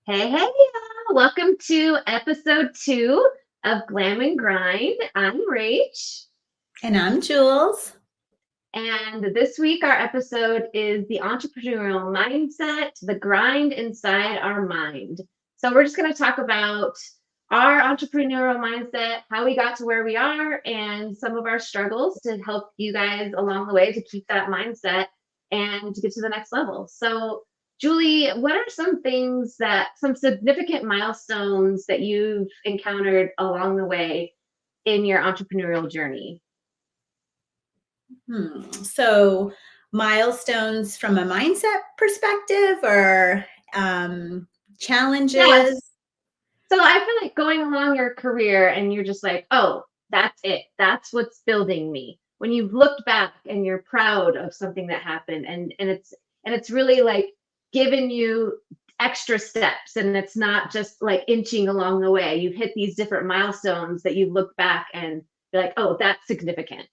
Hey, hey, y'all. Welcome to episode 2 of Glam and Grind. I'm Rach. And I'm Jules. And this week, our episode is the entrepreneurial mindset, the grind inside our mind. So, we're just going to talk about our entrepreneurial mindset, how we got to where we are, and some of our struggles to help you guys along the way to keep that mindset and to get to the next level. So, Julie, what are some significant milestones that you've encountered along the way in your entrepreneurial journey? So, milestones from a mindset perspective or Yes. challenges? So I feel like going along your career and you're just like, oh, that's it. That's what's building me. When you've looked back and you're proud of something that happened and it's really like given you extra steps and it's not just like inching along the way. You've hit these different milestones that you look back and you're like, oh, that's significant.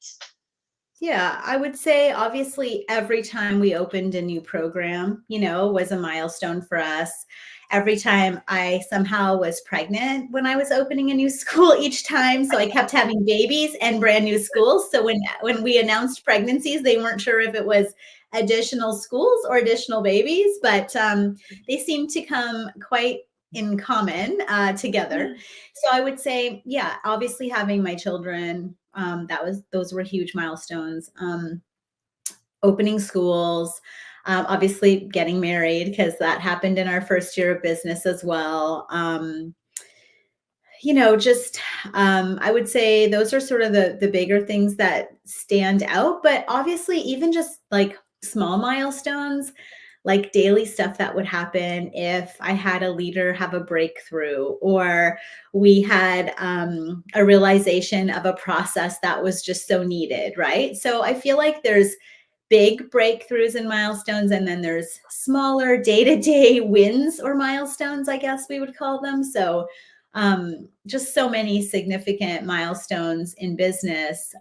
Yeah, I would say obviously every time we opened a new program, was a milestone for us. Every time I somehow was pregnant when I was opening a new school each time. So I kept having babies and brand new schools. So when we announced pregnancies, they weren't sure if it was additional schools or additional babies, but they seem to come quite in common together. So I would say, yeah, obviously having my children, those were huge milestones. Opening schools, obviously getting married because that happened in our first year of business as well. I would say those are sort of the bigger things that stand out. But obviously, even just like small milestones, like daily stuff that would happen if I had a leader have a breakthrough or we had a realization of a process that was just so needed, right? So I feel like there's big breakthroughs and milestones, and then there's smaller day-to-day wins or milestones, I guess we would call them. So just so many significant milestones in business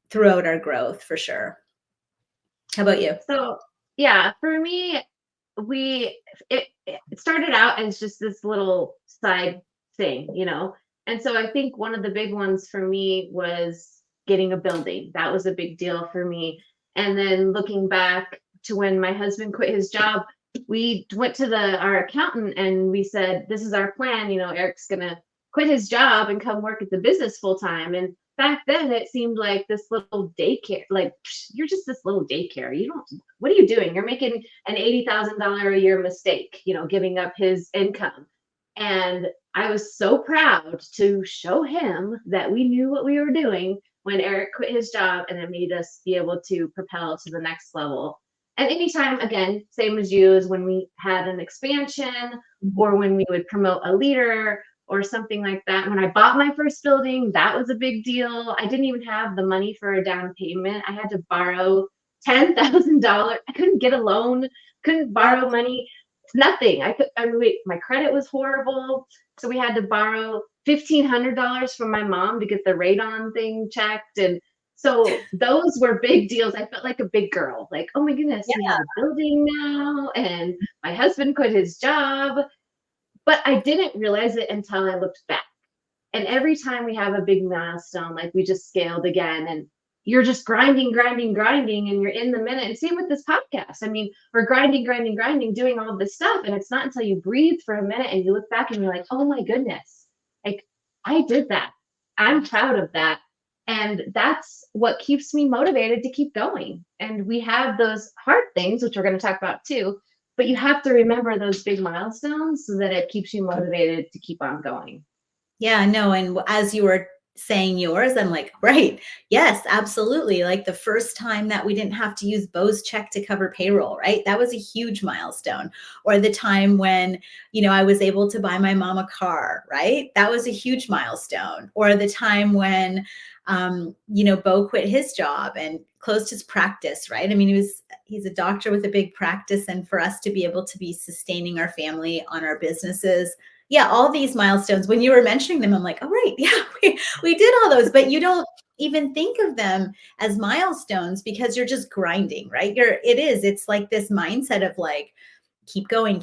throughout our growth for sure. How about you? So yeah, for me, it started out as just this little side thing. And so I think one of the big ones for me was getting a building. That was a big deal for me. And then looking back to when my husband quit his job, we went to our accountant and we said, this is our plan. Eric's gonna quit his job and come work at the business full time. And back then it seemed like this little daycare, like you're just this little daycare. What are you doing? You're making an $80,000 a year mistake, giving up his income. And I was so proud to show him that we knew what we were doing when Eric quit his job, and it made us be able to propel to the next level. And anytime, again, same as you, is when we had an expansion or when we would promote a leader or something like that. When I bought my first building, that was a big deal. I didn't even have the money for a down payment. I had to borrow $10,000. I couldn't get a loan, couldn't borrow money, nothing. My credit was horrible. So we had to borrow $1,500 from my mom to get the radon thing checked. And so those were big deals. I felt like a big girl, like, oh my goodness, we have a building now. And my husband quit his job. But I didn't realize it until I looked back. And every time we have a big milestone, like we just scaled again, and you're just grinding, grinding, grinding, and you're in the minute. And same with this podcast. I mean, we're grinding, grinding, grinding, doing all this stuff. And it's not until you breathe for a minute and you look back and you're like, oh my goodness, like I did that. I'm proud of that. And that's what keeps me motivated to keep going. And we have those hard things, which we're going to talk about too, but you have to remember those big milestones so that it keeps you motivated to keep on going. Yeah, no. And as you were saying yours, I'm like, right. Yes, absolutely. Like the first time that we didn't have to use Bo's check to cover payroll, right? That was a huge milestone. Or the time when, I was able to buy my mom a car, right? That was a huge milestone. Or the time when, Bo quit his job and closed his practice, right? I mean, he's a doctor with a big practice. And for us to be able to be sustaining our family on our businesses, yeah, all these milestones, when you were mentioning them, I'm like, oh, right. Yeah, we did all those, but you don't even think of them as milestones because you're just grinding, right? It's like this mindset of like, keep going,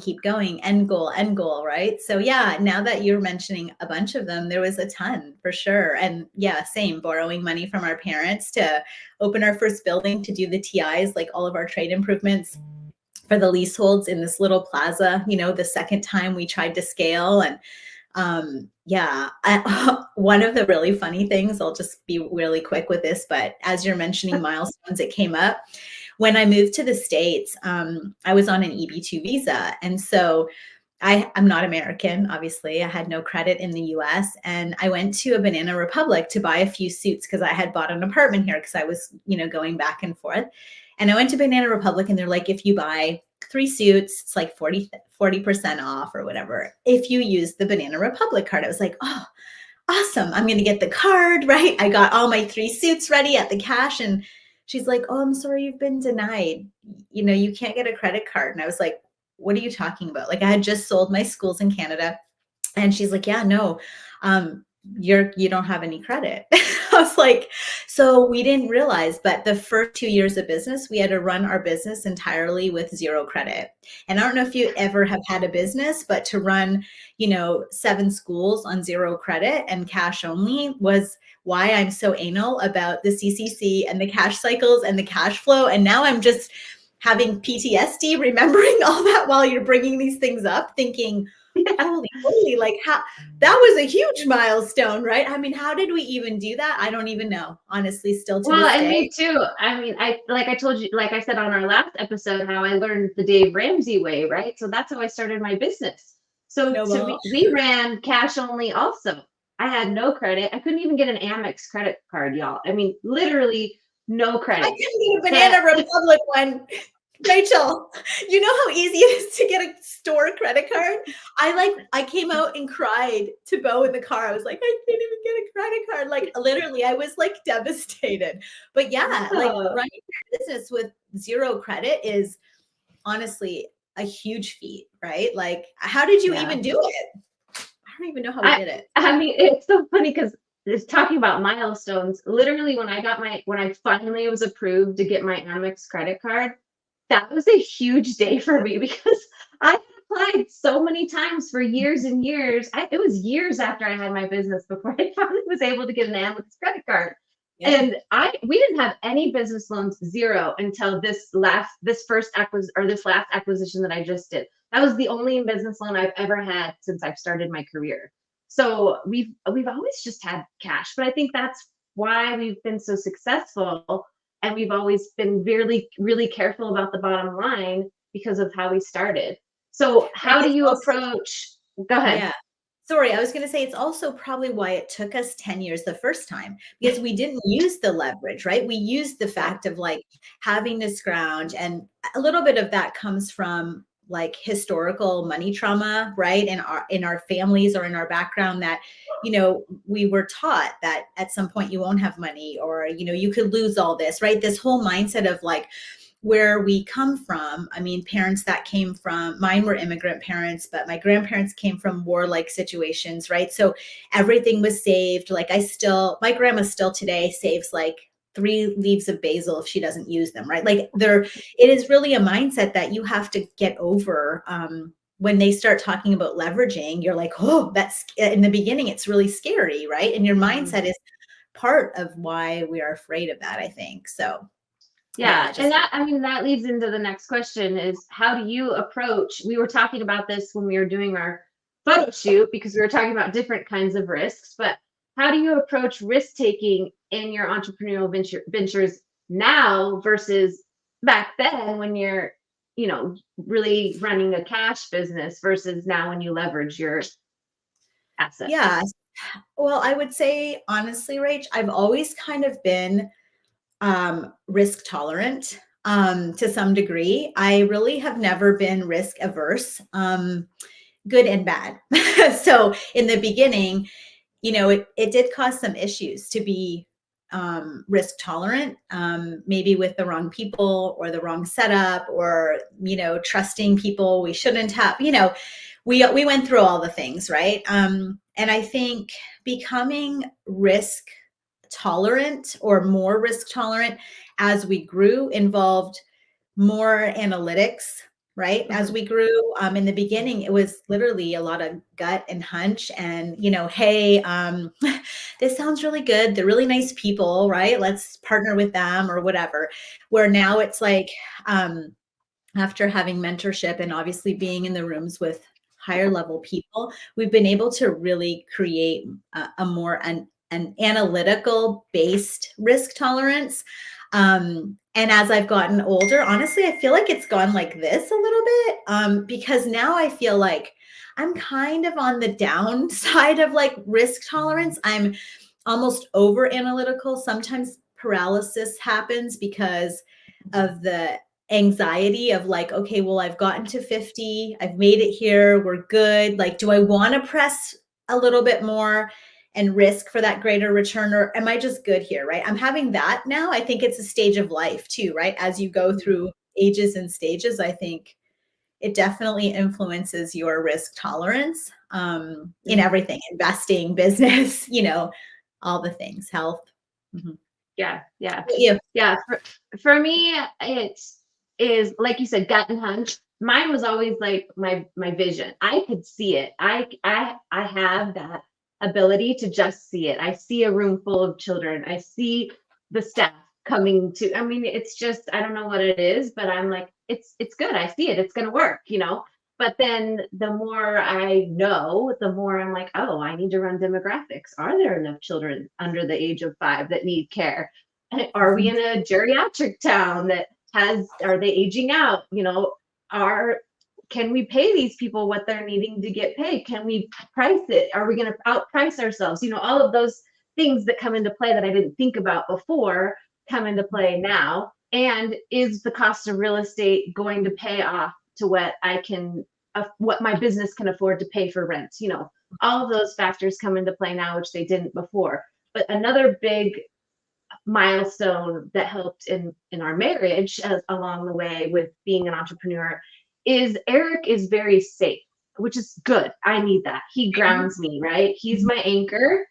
end goal, right? So yeah, now that you're mentioning a bunch of them, there was a ton for sure. And yeah, same, borrowing money from our parents to open our first building, to do the TIs, like all of our trade improvements for the leaseholds in this little plaza, the second time we tried to scale. And one of the really funny things, I'll just be really quick with this, but as you're mentioning milestones, it came up. When I moved to the States, I was on an EB2 visa. And so I'm not American, obviously. I had no credit in the US. And I went to a Banana Republic to buy a few suits because I had bought an apartment here because I was, going back and forth. And I went to Banana Republic and they're like, if you buy 3 suits, it's like 40% off or whatever, if you use the Banana Republic card. I was like, oh, awesome. I'm going to get the card, right? I got all my 3 suits ready at the cash. And she's like, oh, I'm sorry, you've been denied. You can't get a credit card. And I was like, what are you talking about? Like, I had just sold my schools in Canada. And she's like, yeah, no, you don't have any credit. I was like, so we didn't realize, but the first 2 years of business, we had to run our business entirely with 0 credit. And I don't know if you ever have had a business, but to run, 7 schools on 0 credit and cash only was why I'm so anal about the CCC and the cash cycles and the cash flow. And now I'm just having PTSD, remembering all that while you're bringing these things up, thinking, holy moly, like how that was a huge milestone, right? I mean, how did we even do that? I don't even know, honestly, still to Well, this and day. me too. I mean, I told you, like I said on our last episode, how I learned the Dave Ramsey way, right? So that's how I started my business. So No, well, we ran cash only also. I had no credit. I couldn't even get an Amex credit card, y'all. I mean, literally no I credit. couldn't get a Banana Republic one. Rachel, you know how easy it is to get a store credit card? I came out and cried to Bo in the car. I was like, I can't even get a credit card. Like literally, I was like devastated. But yeah, like Oh, running your business with 0 credit is honestly a huge feat, right? Like, how did you yeah. even do it? I don't even know how we did it. I mean, it's so funny because it's talking about milestones. Literally, when I finally was approved to get my Amex credit card, that was a huge day for me because I had applied so many times for years and years. It was years after I had my business before I finally was able to get an Amex credit card. Yeah. And we didn't have any business loans, 0, until this last acquisition that I just did. That was the only business loan I've ever had since I've started my career. So we've always just had cash, but I think that's why we've been so successful, and we've always been really, really careful about the bottom line because of how we started. So And how do it's you also, approach? Go ahead. yeah. Sorry, I was going to say it's also probably why it took us 10 years the first time, because we didn't use the leverage, right? We used the fact of like having to scrounge, and a little bit of that comes from like historical money trauma, right? In our families or in our background, that we were taught that at some point you won't have money, or you could lose all this, right? This whole mindset of like where we come from. I mean, parents that came from, mine were immigrant parents, but my grandparents came from warlike situations, right? So everything was saved. Like my grandma still today saves like 3 leaves of basil if she doesn't use them, right? Like it is really a mindset that you have to get over. When they start talking about leveraging, you're like, oh, that's, in the beginning, it's really scary, right? And your mindset is part of why we are afraid of that, I think. So yeah, Yeah, and just that leads into the next question is, how do you approach, we were talking about this when we were doing our photo shoot because we were talking about different kinds of risks, but how do you approach risk taking in your entrepreneurial ventures now versus back then when you're, really running a cash business versus now when you leverage your assets? yeah. Well, I would say honestly, Rach, I've always kind of been risk tolerant to some degree. I really have never been risk averse, good and bad. So in the beginning, it did cause some issues to be risk tolerant, maybe with the wrong people or the wrong setup, or trusting people we shouldn't have. We went through all the things, right? And I think becoming risk tolerant, or more risk tolerant, as we grew, involved more analytics, right? As we grew, in the beginning, it was literally a lot of gut and hunch and, hey, this sounds really good. They're really nice people, right? Let's partner with them or whatever. Where now it's like, after having mentorship and obviously being in the rooms with higher level people, we've been able to really create a more an analytical based risk tolerance. And as I've gotten older, honestly, I feel like it's gone like this a little bit, because now I feel like I'm kind of on the downside of like risk tolerance. I'm almost over analytical. Sometimes paralysis happens because of the anxiety of like, okay, well, I've gotten to 50, I've made it here, we're good. Like, do I want to press a little bit more and risk for that greater return, or am I just good here, right? I'm having that now. I think it's a stage of life too, right? As you go through ages and stages, I think it definitely influences your risk tolerance, in everything, investing, business, all the things, health. Mhm. Yeah, yeah, Yeah. yeah. For me, it is like you said, gut and hunch. Mine was always like my vision. I could see it. I have that ability to just see it. I see a room full of children. I see the staff coming to. I mean, it's just I don't know what it is, but I'm like, it's good. I see it. It's gonna work, But then the more I know, the more I'm like, oh, I need to run demographics. Are there enough children under the age of 5 that need care? Are we in a geriatric town that are they aging out? Can we pay these people what they're needing to get paid? Can we price it? Are we going to outprice ourselves? All of those things that come into play that I didn't think about before come into play now. And is the cost of real estate going to pay off to what my business can afford to pay for rent? All of those factors come into play now, which they didn't before. But another big milestone that helped in our marriage along the way with being an entrepreneur is Eric is very safe, which is good. I need that. He grounds me, right? He's my anchor.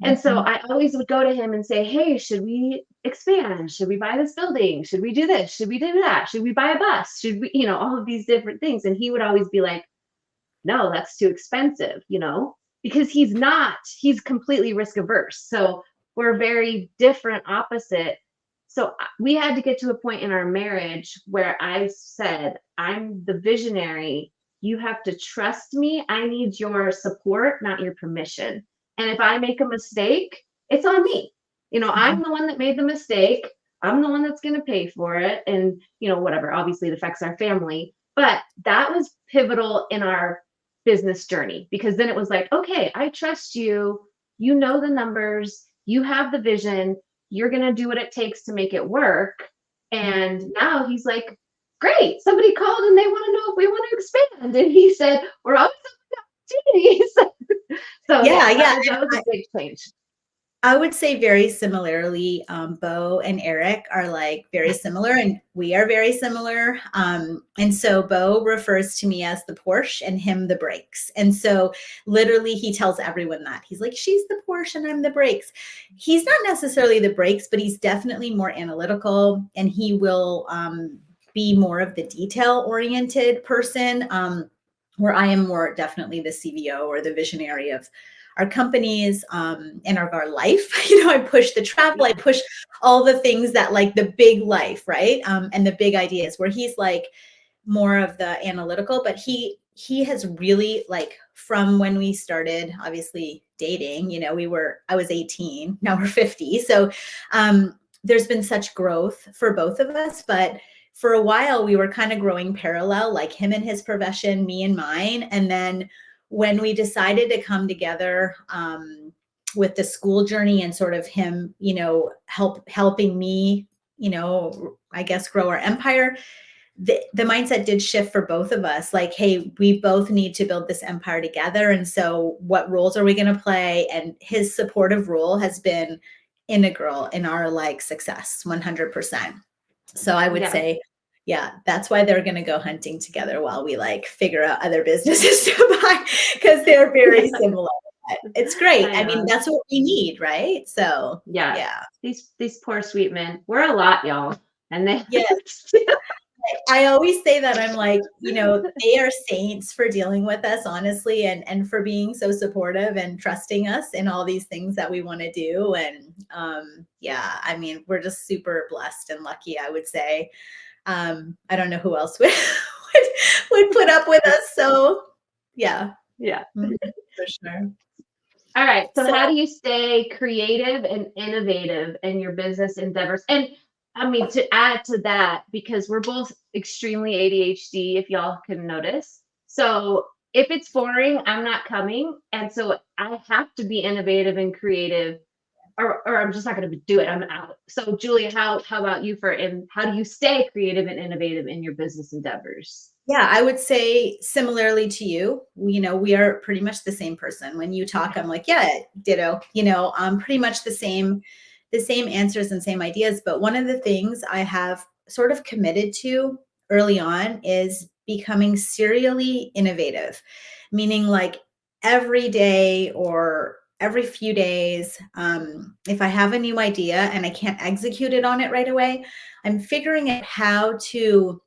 And so I always would go to him and say, hey, should we expand? Should we buy this building? Should we do this? Should we do that? Should we buy a bus? Should we, all of these different things. And he would always be like, no, that's too expensive, because he's completely risk averse. So we're very different, opposite. So we had to get to a point in our marriage where I said, I'm the visionary. You have to trust me. I need your support, not your permission. And if I make a mistake, it's on me. I'm the one that made the mistake. I'm the one that's going to pay for it. And, whatever, obviously it affects our family. But that was pivotal in our business journey, because then it was like, okay, I trust you. You know the numbers. You have the vision. You're going to do what it takes to make it work. And now he's like, great. Somebody called and they want to know if we want to expand. And he said, we're always open to opportunities. So Yeah. that was a big change. I would say very similarly, Bo and Eric are like very similar, and we are very similar. And so Bo refers to me as the Porsche and him the brakes. And so literally he tells everyone that. He's like, she's the Porsche and I'm the brakes. He's not necessarily the brakes, but he's definitely more analytical, and he will be more of the detail-oriented person, where I am more definitely the CVO or the visionary of our companies, and of our life. I push the travel, I push all the things that like the big life, right? And the big ideas, where he's like more of the analytical, but he has really, like, from when we started obviously dating, I was 18, now we're 50. So there's been such growth for both of us, but for a while we were kind of growing parallel, like him and his profession, me and mine. And then when we decided to come together with the school journey and sort of him, helping me, I guess, grow our empire, the mindset did shift for both of us. Like, hey, we both need to build this empire together. And so what roles are we going to play? And his supportive role has been integral in our like success, 100%. So I would say, yeah, that's why they're going to go hunting together while we like figure out other businesses to buy, because they're very similar. It's great. I mean, that's what we need, right? So yeah. These poor sweet men. We're a lot, y'all. And they I always say that I'm like, they are saints for dealing with us, honestly, and for being so supportive and trusting us in all these things that we want to do. And yeah, I mean, we're just super blessed and lucky, I would say. I don't know who else would put up with us. So yeah, Yeah. for sure. All right. So So how do you stay creative and innovative in your business endeavors? And I mean, to add to that, because we're both extremely ADHD, if y'all can notice. So if it's boring, I'm not coming. And so I have to be innovative and creative, or I'm just not going to do it. I'm out. So Julia, how about you how do you stay creative and innovative in your business endeavors? yeah, I would say similarly to you, we are pretty much the same person. When you talk, I'm like, yeah, ditto, pretty much the same answers and same ideas. But one of the things I have sort of committed to early on is becoming serially innovative, meaning like every day or every few days, if I have a new idea and I can't execute it on it right away, I'm figuring out how to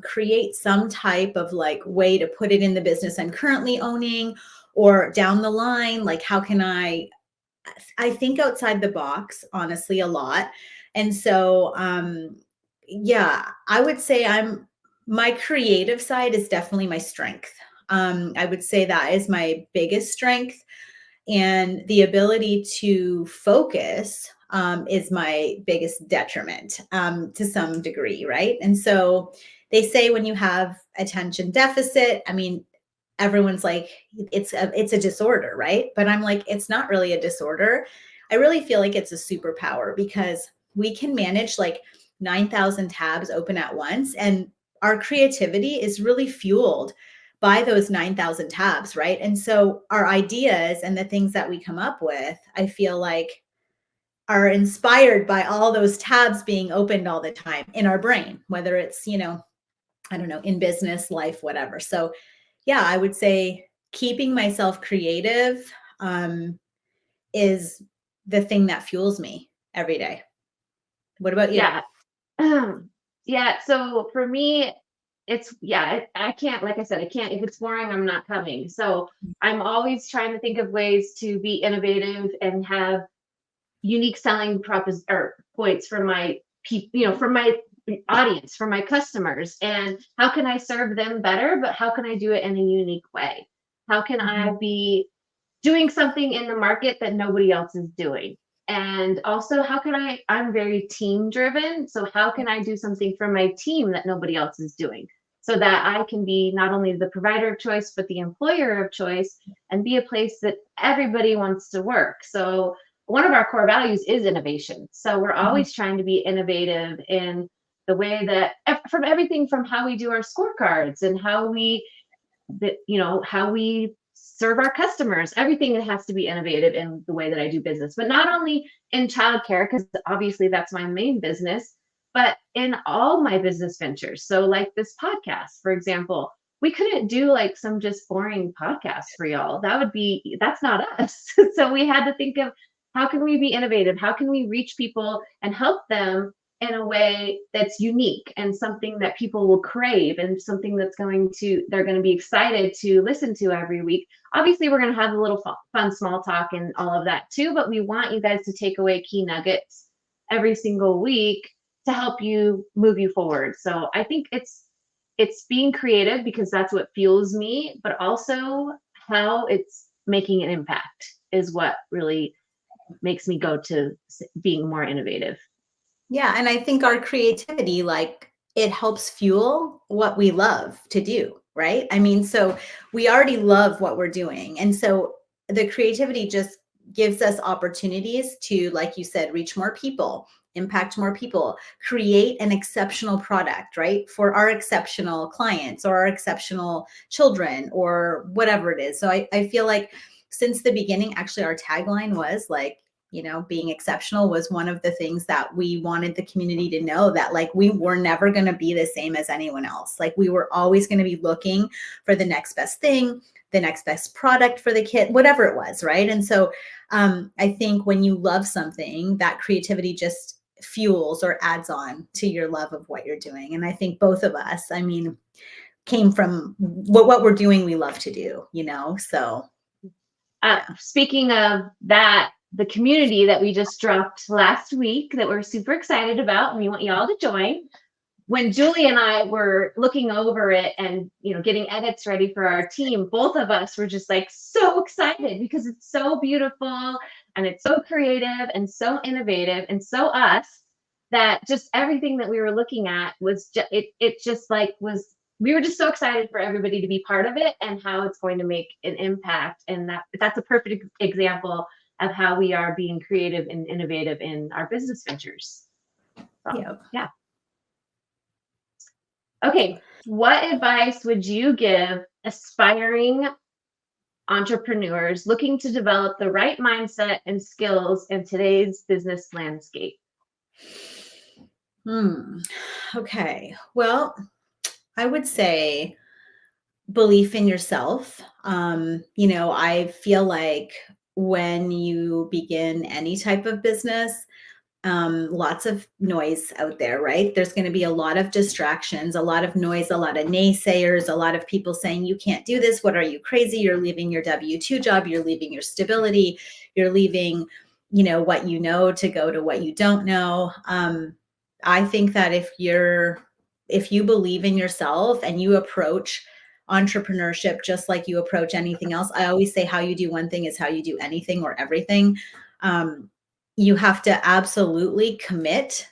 create some type of like way to put it in the business I'm currently owning, or down the line, like how can I think outside the box, honestly, a lot. And so yeah, I would say my creative side is definitely my strength. I would say that is my biggest strength, and the ability to focus is my biggest detriment to some degree, right? And so they say when you have attention deficit, I mean, everyone's like, it's a disorder, right? But I'm like, it's not really a disorder. I really feel like it's a superpower, because we can manage like 9,000 tabs open at once, and our creativity is really fueled by those 9,000 tabs, right? And so our ideas and the things that we come up with, I feel like, are inspired by all those tabs being opened all the time in our brain, whether it's, I don't know, in business, life, whatever. So yeah, I would say keeping myself creative is the thing that fuels me every day. What about you? Yeah. Yeah. So for me, I can't, like I said, I can't, if it's boring, I'm not coming. So I'm always trying to think of ways to be innovative and have unique selling points for my for my audience, for my customers. And how can I serve them better, but how can I do it in a unique way? How can I be doing something in the market that nobody else is doing? And also, I'm very team driven. So how can I do something for my team that nobody else is doing, so that I can be not only the provider of choice, but the employer of choice, and be a place that everybody wants to work. So one of our core values is innovation. So we're always trying to be innovative in the way that, from everything from how we do our scorecards and how we serve our customers. Everything has to be innovative in the way that I do business, but not only in childcare, because obviously that's my main business, but in all my business ventures. So like this podcast, for example, we couldn't do like some just boring podcast for y'all. That's not us. So we had to think of, how can we be innovative? How can we reach people and help them in a way that's unique and something that people will crave, and something they're going to be excited to listen to every week. Obviously, we're going to have a little fun small talk and all of that too, but we want you guys to take away key nuggets every single week to help you move you forward. So I think it's being creative, because that's what fuels me, but also how it's making an impact is what really makes me go to being more innovative. Yeah. And I think our creativity, like, it helps fuel what we love to do, right? I mean, so we already love what we're doing. And so the creativity just gives us opportunities to, like you said, reach more people, impact more people, create an exceptional product, right? For our exceptional clients or our exceptional children or whatever it is. So I feel like since the beginning, actually, our tagline was like, being exceptional was one of the things that we wanted the community to know, that like we were never going to be the same as anyone else. Like we were always going to be looking for the next best thing, the next best product for the kid, whatever it was, right? And so I think when you love something, that creativity just fuels or adds on to your love of what you're doing. And I think both of us, I mean, came from what we're doing, we love to do, you know? So yeah. Speaking of that, the community that we just dropped last week that we're super excited about, and we want you all to join. When Julie and I were looking over it and, you know, getting edits ready for our team, both of us were just like so excited because it's so beautiful and it's so creative and so innovative and so us, that just everything that we were looking at was just, it just like was, we were just so excited for everybody to be part of it and how it's going to make an impact. And that's a perfect example of how we are being creative and innovative in our business ventures. So, yeah. Okay, what advice would you give aspiring entrepreneurs looking to develop the right mindset and skills in today's business landscape? Okay, well, I would say belief in yourself. You know, I feel like when you begin any type of business, lots of noise out there, right? There's going to be a lot of distractions, a lot of noise, a lot of naysayers, a lot of people saying, you can't do this. What are you, crazy? You're leaving your W-2 job. You're leaving your stability. You're leaving, you know, what you know to go to what you don't know. I think that if you believe in yourself and you approach entrepreneurship just like you approach anything else, I always say how you do one thing is how you do anything or everything. You have to absolutely commit,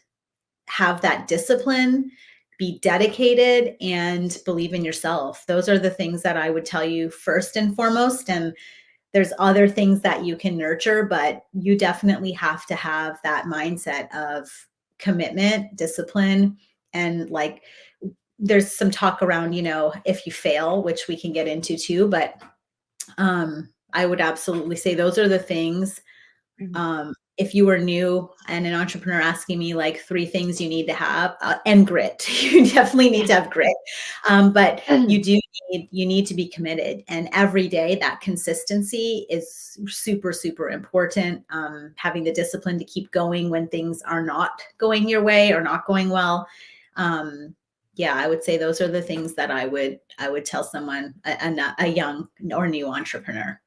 have that discipline, be dedicated, and believe in yourself. Those are the things that I would tell you first and foremost. And there's other things that you can nurture, but you definitely have to have that mindset of commitment, discipline, and like there's some talk around, you know, if you fail, which we can get into too, but I would absolutely say those are the things. If you were new and an entrepreneur asking me like 3 things you need to have, and grit, you definitely need to have grit. But you need to be committed, and every day that consistency is super, super important. Having the discipline to keep going when things are not going your way or not going well. Yeah, I would say those are the things that I would tell someone, a young or new entrepreneur.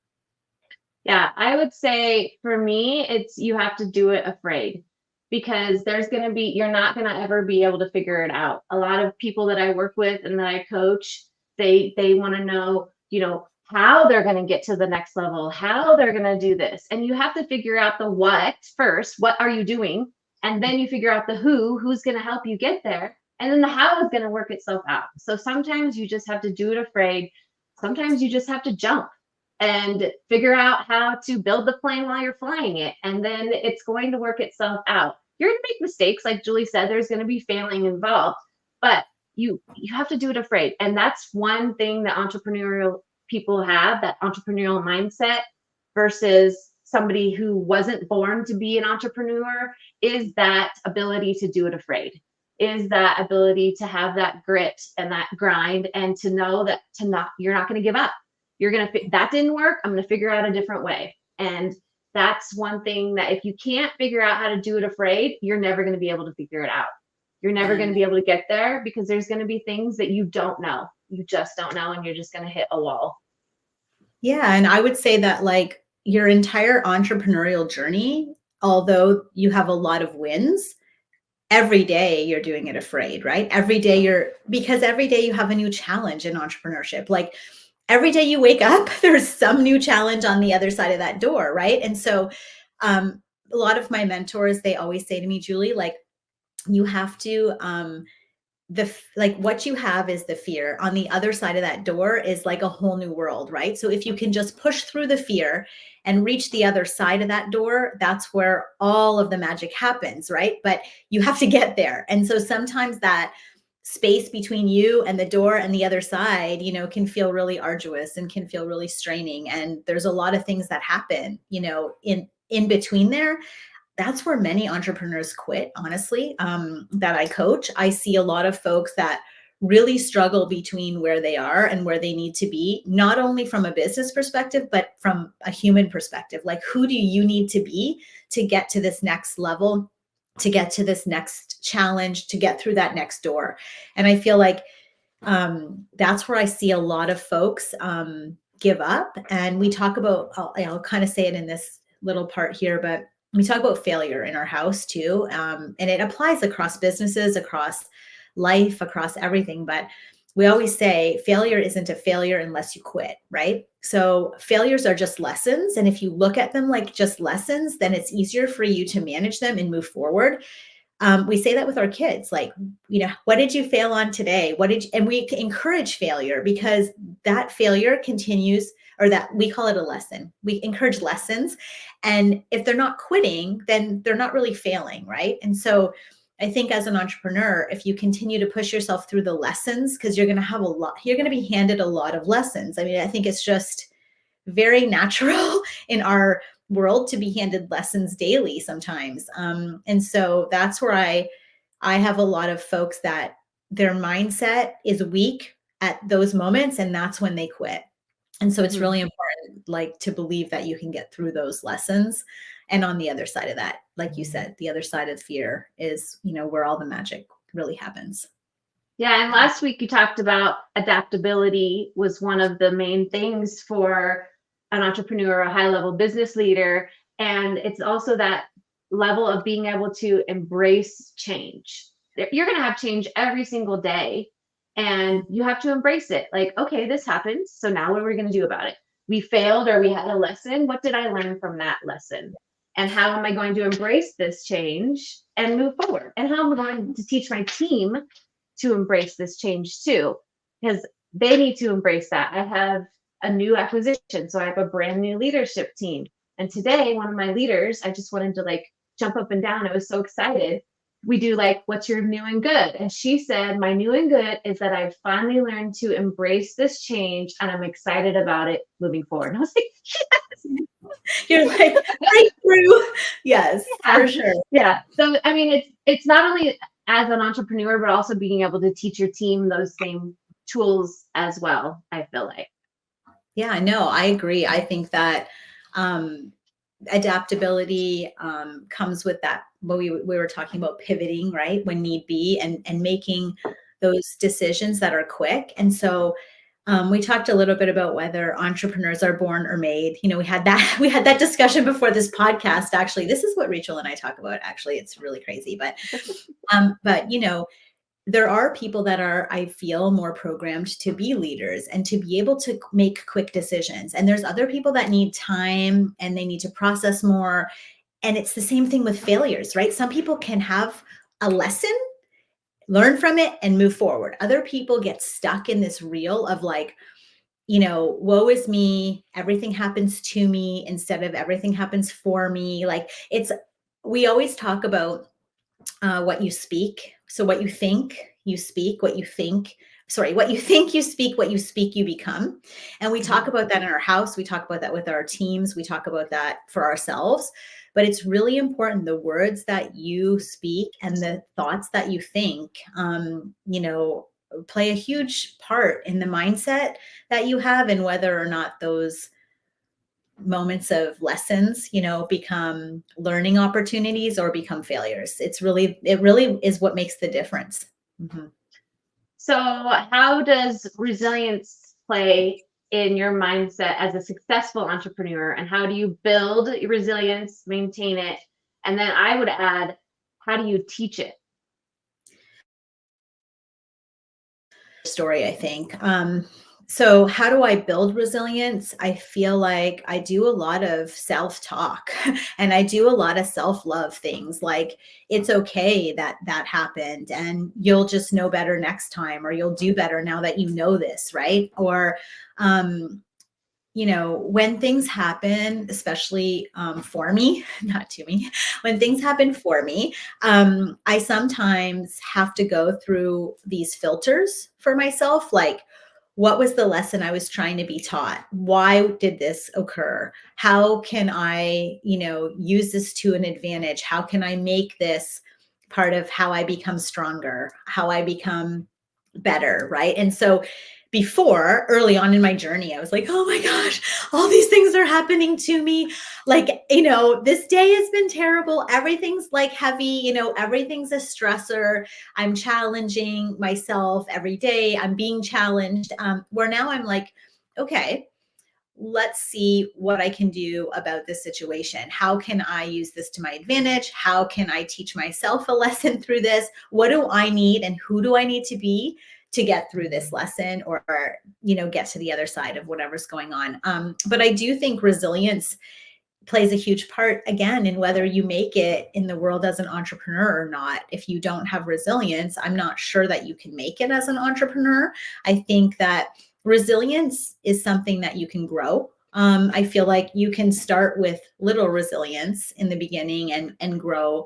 Yeah, I would say for me, it's you have to do it afraid, because there's going to be, you're not going to ever be able to figure it out. A lot of people that I work with and that I coach, they want to know, you know, how they're going to get to the next level, how they're going to do this. And you have to figure out the what first. What are you doing? And then you figure out the who's going to help you get there. And then the how is going to work itself out. So sometimes you just have to do it afraid. Sometimes you just have to jump and figure out how to build the plane while you're flying it. And then it's going to work itself out. You're going to make mistakes. Like Julie said, there's going to be failing involved, but you have to do it afraid. And that's one thing that entrepreneurial people have, that entrepreneurial mindset versus somebody who wasn't born to be an entrepreneur, is that ability to do it afraid, is that ability to have that grit and that grind, and to know that you're not going to give up. You're going to, that didn't work, I'm going to figure out a different way. And that's one thing that if you can't figure out how to do it afraid, you're never going to be able to figure it out. You're never going to be able to get there, because there's going to be things that you don't know. You just don't know, and you're just going to hit a wall. Yeah. And I would say that like your entire entrepreneurial journey, although you have a lot of wins, every day you're doing it afraid, right? Every day because every day you have a new challenge in entrepreneurship. Like, every day you wake up, there's some new challenge on the other side of that door, right? And so a lot of my mentors, they always say to me, Julie, like, you have to, like what you have is the fear. On the other side of that door is like a whole new world, right? So if you can just push through the fear and reach the other side of that door, that's where all of the magic happens, right? But you have to get there. And so sometimes that space between you and the door and the other side, you know, can feel really arduous and can feel really straining. And there's a lot of things that happen, you know, in between there. That's where many entrepreneurs quit, honestly, that I coach. I see a lot of folks that really struggle between where they are and where they need to be, not only from a business perspective, but from a human perspective. Like, who do you need to be to get to this next level to get to this next challenge, to get through that next door. And I feel like that's where I see a lot of folks give up. And we talk about, I'll kind of say it in this little part here, but we talk about failure in our house too. And it applies across businesses, across life, across everything. But we always say failure isn't a failure unless you quit, right? So failures are just lessons. And if you look at them like just lessons, then it's easier for you to manage them and move forward. We say that with our kids, like, what did you fail on today? And we encourage failure because that failure continues, or that we call it a lesson. We encourage lessons. And if they're not quitting, then they're not really failing, right? And so I think as an entrepreneur, if you continue to push yourself through the lessons, because you're going to be handed a lot of lessons. I mean, I think it's just very natural in our world to be handed lessons daily sometimes. And so that's where I have a lot of folks that their mindset is weak at those moments, and that's when they quit. And so it's really important, like, to believe that you can get through those lessons. And on the other side of that, like you said, the other side of fear is, where all the magic really happens. Yeah. And last week you talked about adaptability was one of the main things for an entrepreneur, a high level business leader. And it's also that level of being able to embrace change. You're going to have change every single day, and you have to embrace it. Like, okay, this happened. So now what are we going to do about it? We failed, or we had a lesson. What did I learn from that lesson? And how am I going to embrace this change and move forward? And how am I going to teach my team to embrace this change too? Because they need to embrace that. I have a new acquisition, so I have a brand new leadership team. And today, one of my leaders, I just wanted to like jump up and down. I was so excited. We do like, what's your new and good? And she said, my new and good is that I've finally learned to embrace this change, and I'm excited about it moving forward. And I was like, yes. You're like, breakthrough. Yes, yeah, for sure. Yeah. So, I mean, it's not only as an entrepreneur, but also being able to teach your team those same tools as well, I feel like. Yeah, no, I agree. I think that adaptability comes with that. What we were talking about, pivoting, right, when need be, and making those decisions that are quick. And so we talked a little bit about whether entrepreneurs are born or made. We had that discussion before this podcast. Actually, this is what Rachel and I talk about. Actually, it's really crazy, but there are people that are, I feel, more programmed to be leaders and to be able to make quick decisions. And there's other people that need time and they need to process more. And it's the same thing with failures, right? Some people can have a lesson, learn from it, and move forward. Other people get stuck in this reel of like, woe is me, everything happens to me instead of everything happens for me. Like, we always talk about what you speak. So what you think, you speak. What you think, you speak. What you speak, you become. And we talk about that in our house. We talk about that with our teams. We talk about that for ourselves. But it's really important, the words that you speak and the thoughts that you think, play a huge part in the mindset that you have, and whether or not those moments of lessons, become learning opportunities or become failures. It really is what makes the difference. Mm-hmm. So how does resilience play in your mindset as a successful entrepreneur, and how do you build resilience, maintain it? And then I would add, how do you teach it? Story, I think. So how do I build resilience? I feel like I do a lot of self-talk and I do a lot of self-love things, like, it's okay that happened, and you'll just know better next time, or you'll do better now that you know this, right? Or, when things happen, especially for me, not to me, when things happen for me, I sometimes have to go through these filters for myself, like, what was the lesson I was trying to be taught? Why did this occur? How can I, use this to an advantage? How can I make this part of how I become stronger, how I become better, right? And so before, early on in my journey, I was like, oh my gosh, all these things are happening to me. Like, this day has been terrible. Everything's like heavy, everything's a stressor. I'm challenging myself every day. I'm being challenged. Where now I'm like, okay, let's see what I can do about this situation. How can I use this to my advantage? How can I teach myself a lesson through this? What do I need and who do I need to be to get through this lesson, or get to the other side of whatever's going on? But I do think resilience plays a huge part, again, in whether you make it in the world as an entrepreneur or not. If you don't have resilience, I'm not sure that you can make it as an entrepreneur. I think that resilience is something that you can grow. I feel like you can start with little resilience in the beginning and grow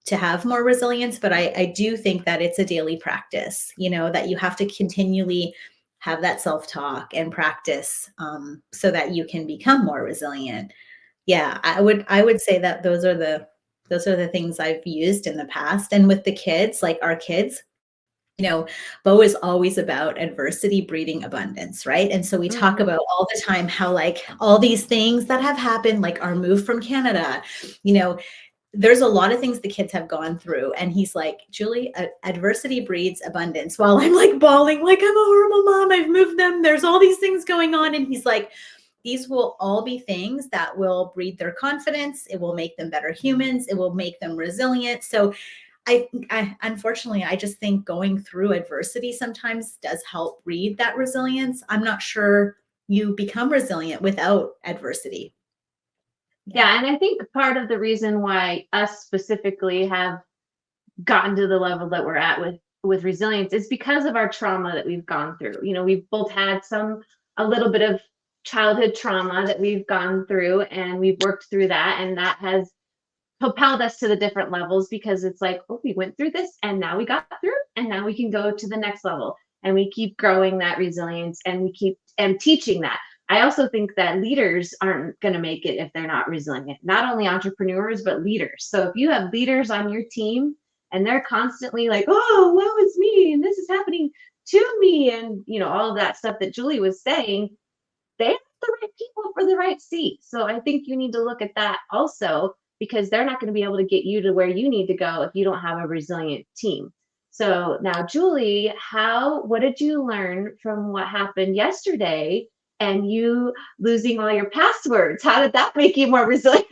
to have more resilience. But I do think that it's a daily practice, that you have to continually have that self-talk and practice, so that you can become more resilient. Yeah, I would say that those are the things I've used in the past. And with the kids, like our kids, Bo is always about adversity breeding abundance, right? And so we talk about all the time how, like, all these things that have happened, like our move from Canada, there's a lot of things the kids have gone through. And he's like, Julie, adversity breeds abundance. While I'm like bawling, like, I'm a horrible mom, I've moved them, there's all these things going on. And he's like, these will all be things that will breed their confidence. It will make them better humans. It will make them resilient. So I unfortunately, I just think going through adversity sometimes does help breed that resilience. I'm not sure you become resilient without adversity. Yeah, and I think part of the reason why us specifically have gotten to the level that we're at with resilience is because of our trauma that we've gone through. We've both had a little bit of childhood trauma that we've gone through, and we've worked through that, and that has propelled us to the different levels, because it's like, oh, we went through this and now we got through, and now we can go to the next level, and we keep growing that resilience, and we keep teaching that. I also think that leaders aren't going to make it if they're not resilient. Not only entrepreneurs, but leaders. So if you have leaders on your team and they're constantly like, oh, woe is me, and this is happening to me, and all of that stuff that Julie was saying, they have the right people for the right seat. So I think you need to look at that also, because they're not going to be able to get you to where you need to go if you don't have a resilient team. So now, Julie, what did you learn from what happened yesterday and you losing all your passwords? How did that make you more resilient?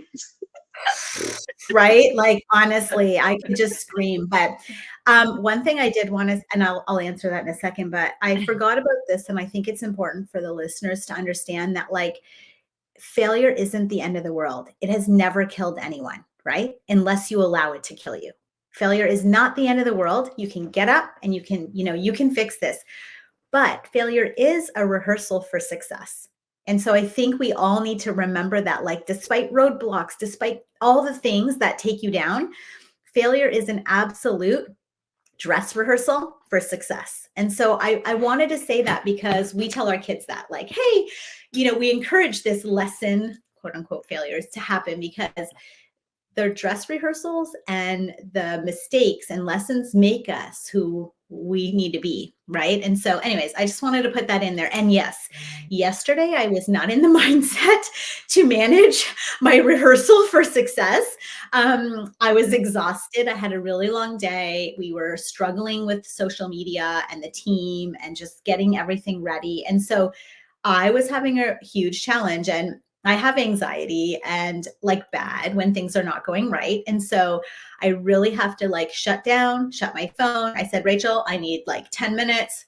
Right? Like, honestly, I could just scream. But one thing I did want to, and I'll answer that in a second, but I forgot about this. And I think it's important for the listeners to understand that, like, failure isn't the end of the world. It has never killed anyone, right? Unless you allow it to kill you. Failure is not the end of the world. You can get up and you can fix this. But failure is a rehearsal for success. And so I think we all need to remember that, like, despite roadblocks, despite all the things that take you down, failure is an absolute dress rehearsal for success. And so I wanted to say that, because we tell our kids that, like, hey, we encourage this lesson, quote unquote, failures to happen, because they're dress rehearsals, and the mistakes and lessons make us who we need to be, right? And so anyways, I just wanted to put that in there. And yes, yesterday I was not in the mindset to manage my rehearsal for success. I was exhausted. I had a really long day. We were struggling with social media and the team and just getting everything ready. And so I was having a huge challenge, and I have anxiety and, like, bad when things are not going right. And so I really have to, like, shut down, shut my phone. I said, Rachel, I need like 10 minutes.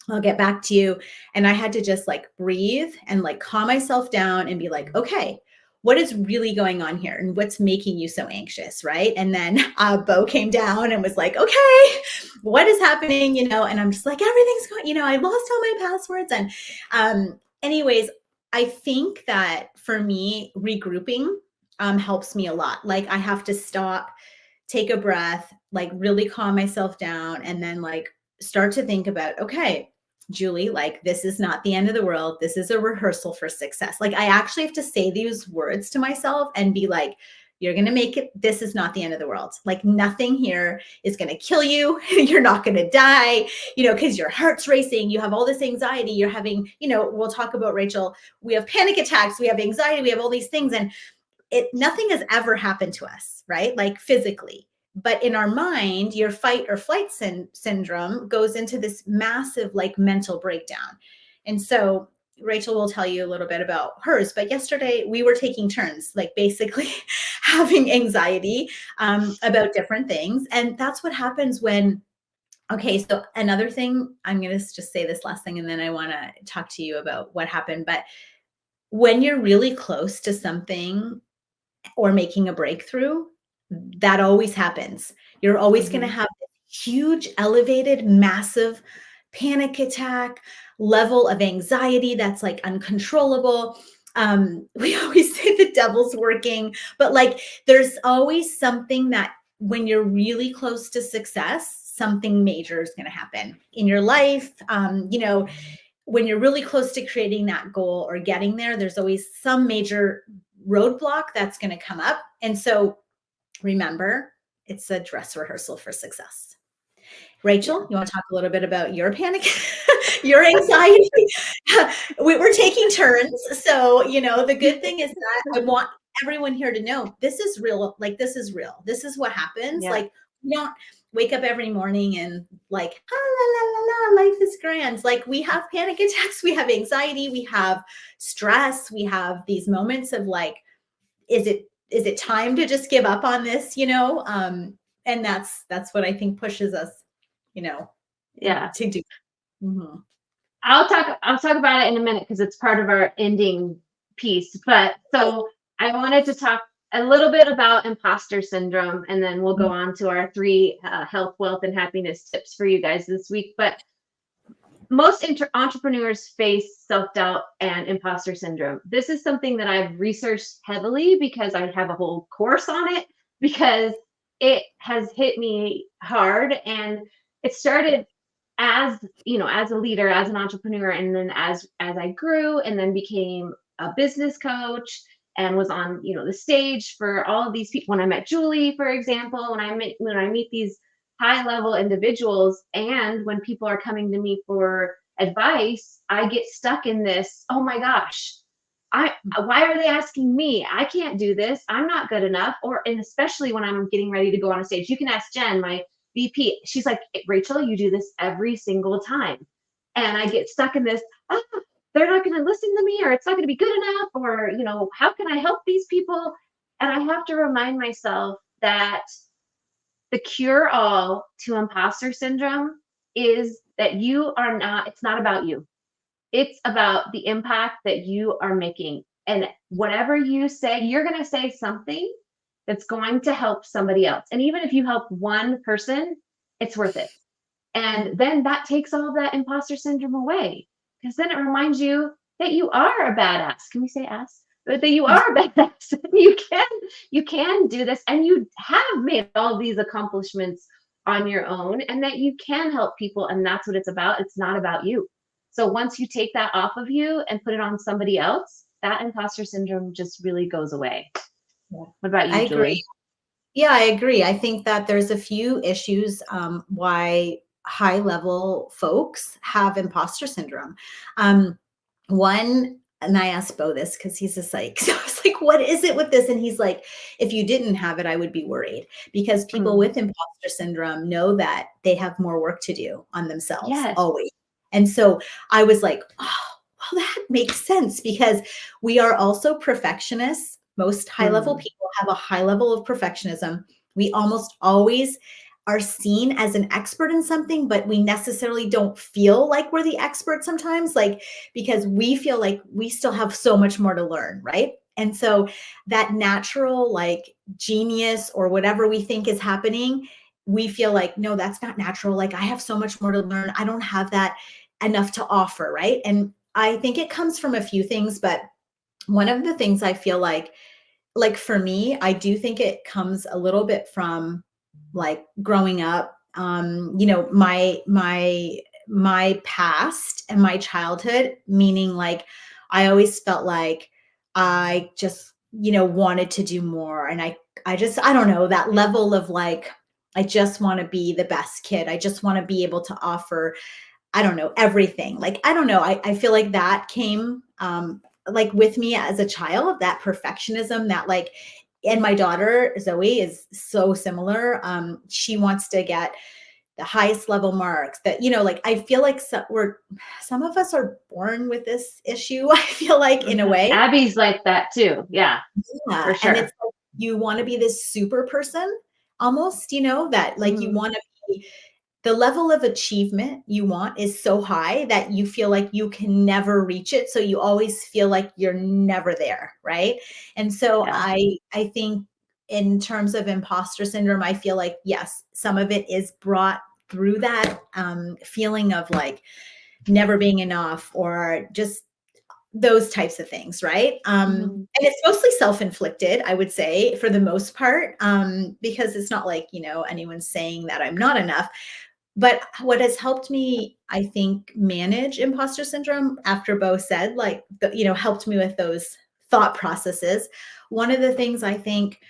I'll get back to you. And I had to just, like, breathe and, like, calm myself down and be like, okay, what is really going on here and what's making you so anxious, right? And then Bo came down and was like, okay, what is happening? And I'm just like, everything's going, I lost all my passwords. And anyways, I think that for me, regrouping helps me a lot. Like, I have to stop, take a breath, like, really calm myself down, and then, like, start to think about, okay, Julie, like, this is not the end of the world. This is a rehearsal for success. Like, I actually have to say these words to myself and be like, You're going to make it. This is not the end of the world. Like nothing here is going to kill you. You're not going to die, because your heart's racing. You have all this anxiety. You're having, we'll talk about, Rachel, we have panic attacks. We have anxiety. We have all these things. And nothing has ever happened to us, right? Like physically. But in our mind, your fight or flight syndrome goes into this massive like mental breakdown. And so Rachel will tell you a little bit about hers, but yesterday we were taking turns, like basically having anxiety about different things. And that's what happens when, okay, so another thing, I'm going to just say this last thing, and then I want to talk to you about what happened. But when you're really close to something or making a breakthrough, that always happens. You're always going to have this huge, elevated, massive panic attack, level of anxiety that's like uncontrollable. We always say the devil's working, but like there's always something that when you're really close to success, something major is going to happen in your life. When you're really close to creating that goal or getting there, there's always some major roadblock that's going to come up. And so remember, it's a dress rehearsal for success. Rachel, you want to talk a little bit about your panic, your anxiety? We're taking turns. So, the good thing is that I want everyone here to know this is real. Like, this is real. This is what happens. Yeah. Like, we don't wake up every morning and like, ah, la, la, la, life is grand. Like, we have panic attacks, we have anxiety, we have stress, we have these moments of like, is it time to just give up on this, and that's what I think pushes us, to do. Mm-hmm. I'll talk about it in a minute because it's part of our ending piece. But so I wanted to talk a little bit about imposter syndrome, and then we'll go on to our 3 health, wealth, and happiness tips for you guys this week. But most entrepreneurs face self-doubt and imposter syndrome. This is something that I've researched heavily because I have a whole course on it, because it has hit me hard. And it started as a leader, as an entrepreneur, and then as I grew and then became a business coach and was on the stage for all of these people. When I met Julie, for example, when I meet these high level individuals, and when people are coming to me for advice, I get stuck in this, oh my gosh, why are they asking me? I can't do this. I'm not good enough. And especially when I'm getting ready to go on a stage, you can ask Jen, my VP. She's like, Rachel, you do this every single time. And I get stuck in this, they're not going to listen to me, or it's not going to be good enough, or, how can I help these people? And I have to remind myself that the cure all to imposter syndrome is that it's not about you. It's about the impact that you are making. And whatever you say, you're going to say something that's going to help somebody else. And even if you help one person, it's worth it. And then that takes all of that imposter syndrome away, because then it reminds you that you are a badass. Can we say ass? But that you are a badass. You can do this, and you have made all these accomplishments on your own, and that you can help people. And that's what it's about. It's not about you. So once you take that off of you and put it on somebody else, that imposter syndrome just really goes away. Yeah. What about you, Julie? Agree. Yeah, I agree. I think that there's a few issues why high level folks have imposter syndrome. One, and I asked Bo this because he's just like, so I was like, what is it with this? And he's like, if you didn't have it, I would be worried, because people with imposter syndrome know that they have more work to do on themselves always. And so I was like, oh, well, that makes sense, because we are also perfectionists. Most high level people have a high level of perfectionism. We almost always are seen as an expert in something, but we necessarily don't feel like we're the expert sometimes, like, because we feel like we still have so much more to learn, right? And so that natural like genius or whatever we think is happening, we feel like, no, that's not natural. Like, I have so much more to learn. I don't have that enough to offer, right? And I think it comes from a few things, but one of the things I feel like for me, I do think it comes a little bit from like growing up, my past and my childhood, meaning like, I always felt like I just, wanted to do more, and I don't know, that level of like, I just want to be the best kid. I just want to be able to offer, I don't know, everything. Like, I don't know. I feel like that came like with me as a child, that perfectionism that like, and my daughter Zoe is so similar. She wants to get the highest level marks that, like, I feel like some of us are born with this issue. I feel like in a way. Abby's like that too. Yeah, for Yeah. And sure. it's like you want to be this super person almost, that like you want to be, the level of achievement you want is so high that you feel like you can never reach it. So you always feel like you're never there. Right. And so Yeah. I think in terms of imposter syndrome, I feel like, yes, some of it is brought through that feeling of like never being enough or just those types of things, right? And it's mostly self-inflicted, I would say, for the most part, because it's not like, anyone's saying that I'm not enough. But what has helped me, I think, manage imposter syndrome, after Bo said, like, helped me with those thought processes. One of the things I think,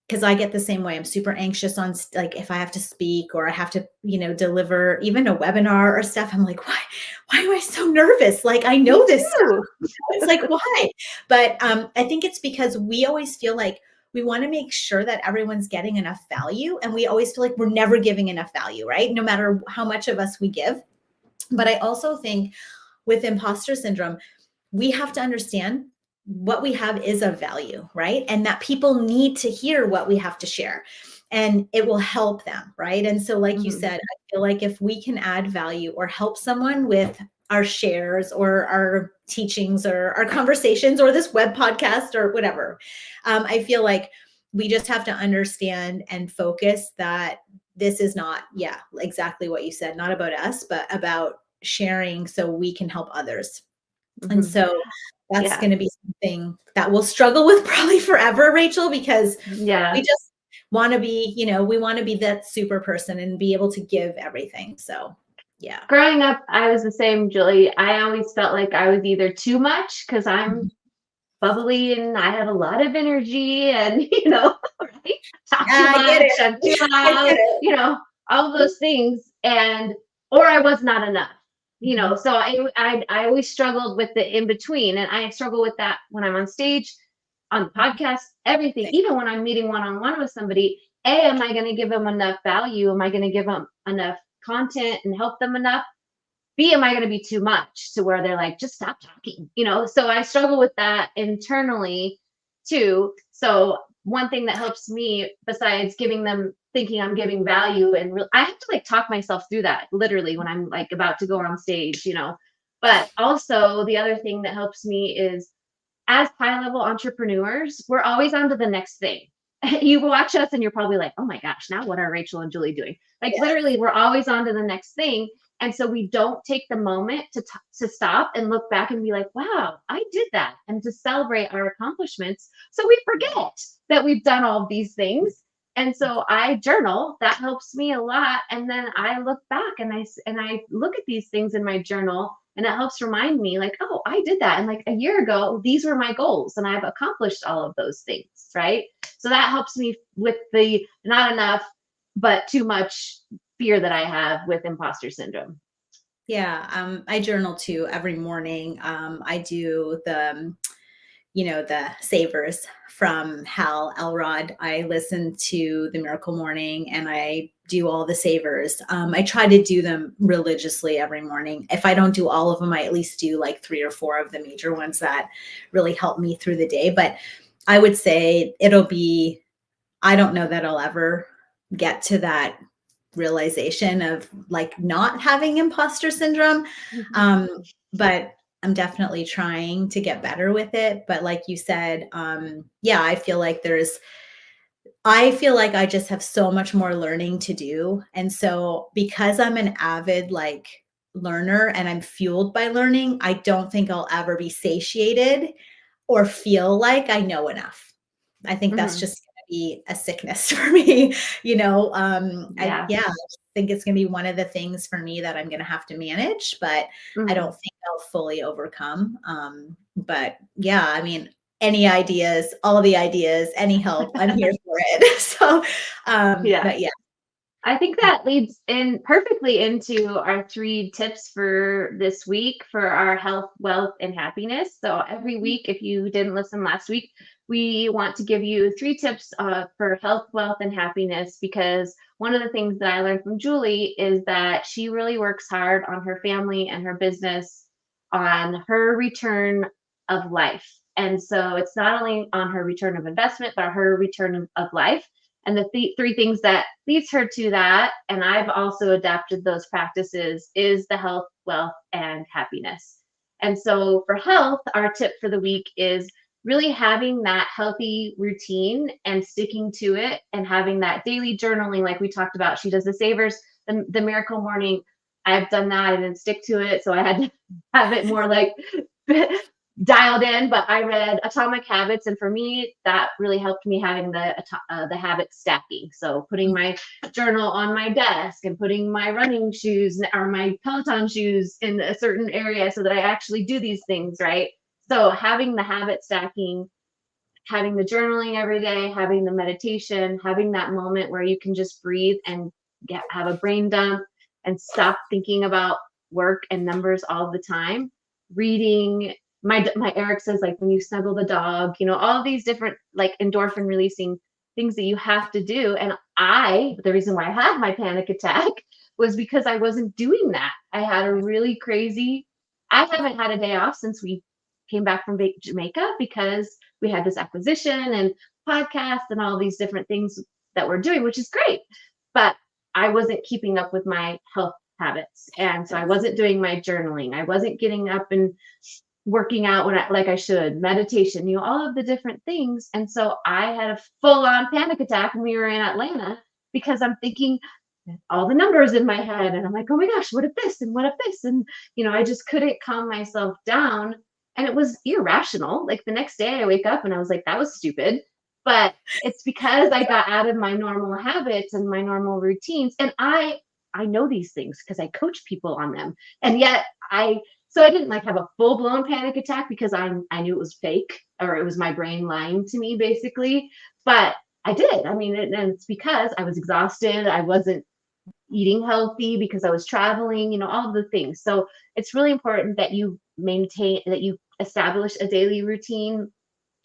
because I get the same way, I'm super anxious on like if I have to speak or I have to, deliver even a webinar or stuff. I'm like, why am I so nervous? Like, I know this stuff. It's like, why? But I think it's because we always feel like we want to make sure that everyone's getting enough value. And we always feel like we're never giving enough value, right? No matter how much of us we give. But I also think with imposter syndrome, we have to understand what we have is of value, right? And that people need to hear what we have to share and it will help them, right? And so, like you said, I feel like if we can add value or help someone with our shares or our teachings or our conversations or this web podcast or whatever, I feel like we just have to understand and focus that this is not, exactly what you said, not about us, but about sharing so we can help others. And so that's going to be something that we'll struggle with probably forever, Rachel, because we just want to be, we want to be that super person and be able to give everything. So, yeah. Growing up, I was the same, Julie. I always felt like I was either too much because I'm bubbly and I have a lot of energy and, right? Talk too much, I'm too loud, all of those things. Or I was not enough. So I always struggled with the in between, and I struggle with that when I'm on stage, on the podcast, everything. Even when I'm meeting one-on-one with somebody, am I going to give them enough value? Am I going to give them enough content and help them enough? B, am I going to be too much to where they're like, just stop talking, So I struggle with that internally too. So one thing that helps me, besides giving them, thinking I'm giving value, and I have to like talk myself through that literally when I'm like about to go on stage, But also the other thing that helps me is, as high level entrepreneurs, we're always on to the next thing. You watch us and you're probably like, oh my gosh, now what are Rachel and Julie doing? Like literally, we're always on to the next thing. And so we don't take the moment to stop and look back and be like, wow, I did that, and to celebrate our accomplishments. So we forget that we've done all of these things. And so I journal. That helps me a lot. And then I look back and I look at these things in my journal, and it helps remind me like, oh, I did that. And like a year ago, these were my goals and I've accomplished all of those things, right? So that helps me with the not enough, but too much fear that I have with imposter syndrome. Yeah, I journal too every morning. I do the savers from Hal Elrod. I listen to the Miracle Morning and I do all the savers. I try to do them religiously every morning. If I don't do all of them, I at least do like 3 or 4 of the major ones that really help me through the day. But I would say I don't know that I'll ever get to that realization of like not having imposter syndrome. But I'm definitely trying to get better with it. But like you said, I feel like I just have so much more learning to do. And so because I'm an avid like learner and I'm fueled by learning, I don't think I'll ever be satiated or feel like I know enough. I think that's just going to be a sickness for me, I think it's going to be one of the things for me that I'm going to have to manage, but I don't think I'll fully overcome. But yeah, I mean, any ideas, all the ideas, any help, I'm here for it. So, Yeah. but yeah. I think that leads in perfectly into our 3 tips for this week for our health, wealth, and happiness. So every week, if you didn't listen last week, we want to give you 3 tips for health, wealth, and happiness, because one of the things that I learned from Julie is that she really works hard on her family and her business on her return of life. And so it's not only on her return of investment, but her return of life. And the 3 things that leads her to that, and I've also adapted those practices, is the health, wealth, and happiness. And so for health, our tip for the week is really having that healthy routine and sticking to it, and having that daily journaling like we talked about. She does the savers, the miracle morning. I've done that. I didn't stick to it, so I had to have it more like dialed in. But I read Atomic Habits, and for me, that really helped me, having the habit stacking. So putting my journal on my desk and putting my running shoes or my Peloton shoes in a certain area so that I actually do these things, right? So having the habit stacking, having the journaling every day, having the meditation, having that moment where you can just breathe and have a brain dump and stop thinking about work and numbers all the time. Reading, my Eric says, like, when you snuggle the dog, all of these different like endorphin releasing things that you have to do. And the reason why I had my panic attack was because I wasn't doing that. I had a really crazy, I haven't had a day off since we came back from Jamaica, because we had this acquisition and podcast and all these different things that we're doing, which is great. But I wasn't keeping up with my health habits. And so I wasn't doing my journaling. I wasn't getting up and working out like I should, meditation, all of the different things. And so I had a full on panic attack when we were in Atlanta, because I'm thinking all the numbers in my head. And I'm like, oh my gosh, what if this? And what if this? And, I just couldn't calm myself down. And it was irrational. Like the next day I wake up and I was like, that was stupid. But it's because I got out of my normal habits and my normal routines. And I know these things because I coach people on them. And yet so I didn't like have a full blown panic attack, because I knew it was fake, or it was my brain lying to me basically. But I did. I mean, and it's because I was exhausted. I wasn't eating healthy because I was traveling, all of the things. So it's really important that you establish a daily routine,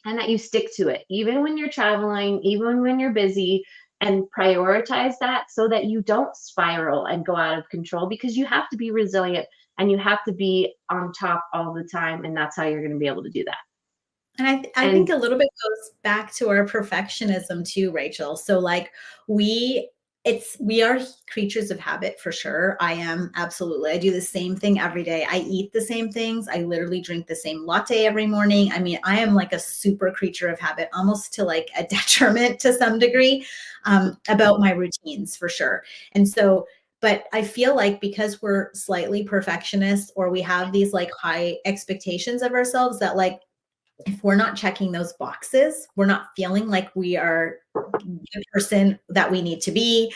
and that you stick to it, even when you're traveling, even when you're busy, and prioritize that so that you don't spiral and go out of control, because you have to be resilient and you have to be on top all the time. And that's how you're going to be able to do that. And I think a little bit goes back to our perfectionism too, Rachel. So like we are creatures of habit for sure. I am, absolutely. I do the same thing every day. I eat the same things. I literally drink the same latte every morning. I mean, I am like a super creature of habit, almost to like a detriment to some degree, about my routines for sure. And so, but I feel like because we're slightly perfectionists, or we have these like high expectations of ourselves, that like, if we're not checking those boxes, we're not feeling like we are the person that we need to be.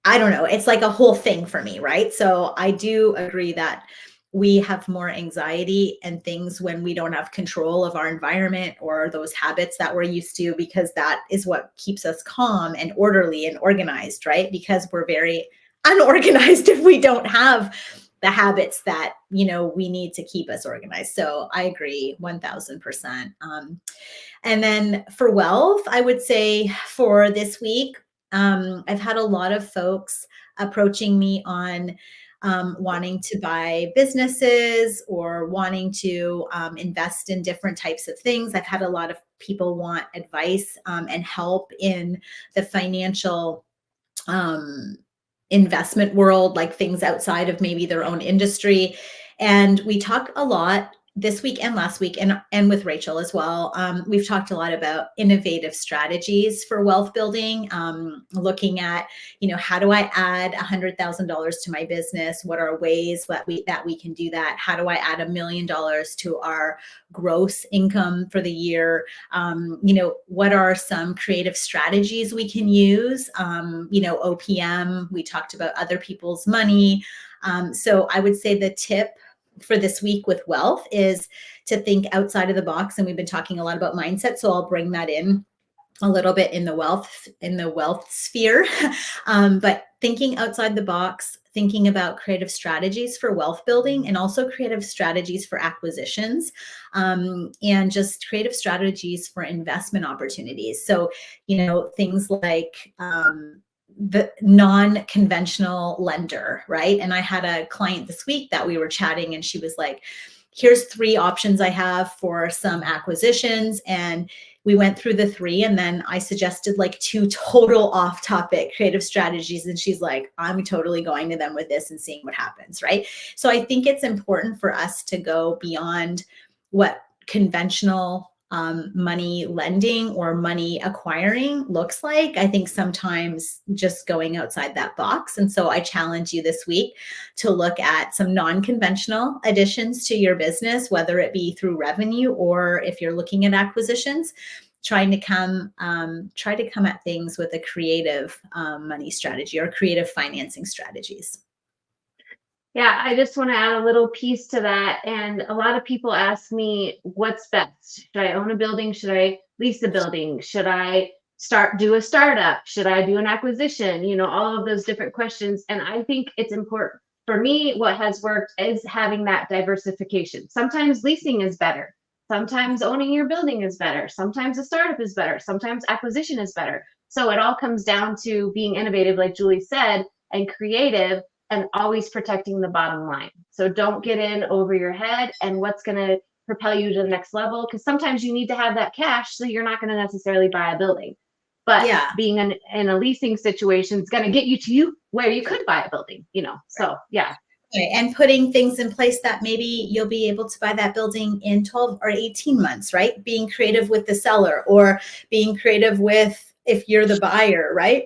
I don't know. It's like a whole thing for me, right? So I do agree that we have more anxiety and things when we don't have control of our environment or those habits that we're used to, because that is what keeps us calm and orderly and organized, right? Because we're very unorganized if we don't have the habits that, we need to keep us organized. So I agree 1000%. And then for wealth, I would say for this week, I've had a lot of folks approaching me on wanting to buy businesses or wanting to invest in different types of things. I've had a lot of people want advice and help in the financial investment world, like things outside of maybe their own industry. And we talk a lot this week and last week, and with Rachel as well. We've talked a lot about innovative strategies for wealth building, looking at, how do I add $100,000 to my business? What are ways that we can do that? How do I add $1 million to our gross income for the year? What are some creative strategies we can use? OPM, we talked about other people's money. So I would say the tip for this week with wealth is to think outside of the box. And we've been talking a lot about mindset, so I'll bring that in a little bit in the wealth sphere, but thinking outside the box, thinking about creative strategies for wealth building and also creative strategies for acquisitions, and just creative strategies for investment opportunities. So, things like the non-conventional lender, right? And I had a client this week that we were chatting, and she was like, here's 3 options I have for some acquisitions. And we went through the 3, and then I suggested like 2 total off topic creative strategies. And she's like, I'm totally going to them with this and seeing what happens. Right. So I think it's important for us to go beyond what conventional money lending or money acquiring looks like. I think sometimes just going outside that box. And so I challenge you this week to look at some non-conventional additions to your business, whether it be through revenue or if you're looking at acquisitions, try to come at things with a creative money strategy or creative financing strategies. Yeah, I just want to add a little piece to that. And a lot of people ask me, what's best? Should I own a building? Should I lease a building? Should I do a startup? Should I do an acquisition? All of those different questions. And I think it's important for me. What has worked is having that diversification. Sometimes leasing is better. Sometimes owning your building is better. Sometimes a startup is better. Sometimes acquisition is better. So it all comes down to being innovative, like Julie said, and creative, and always protecting the bottom line. So don't get in over your head and what's going to propel you to the next level. Because sometimes you need to have that cash, so you're not going to necessarily buy a building. But being in a leasing situation is going to get you to where you could buy a building, So yeah. Okay. And putting things in place that maybe you'll be able to buy that building in 12 or 18 months, right? Being creative with the seller, or being creative with, if you're the buyer, right?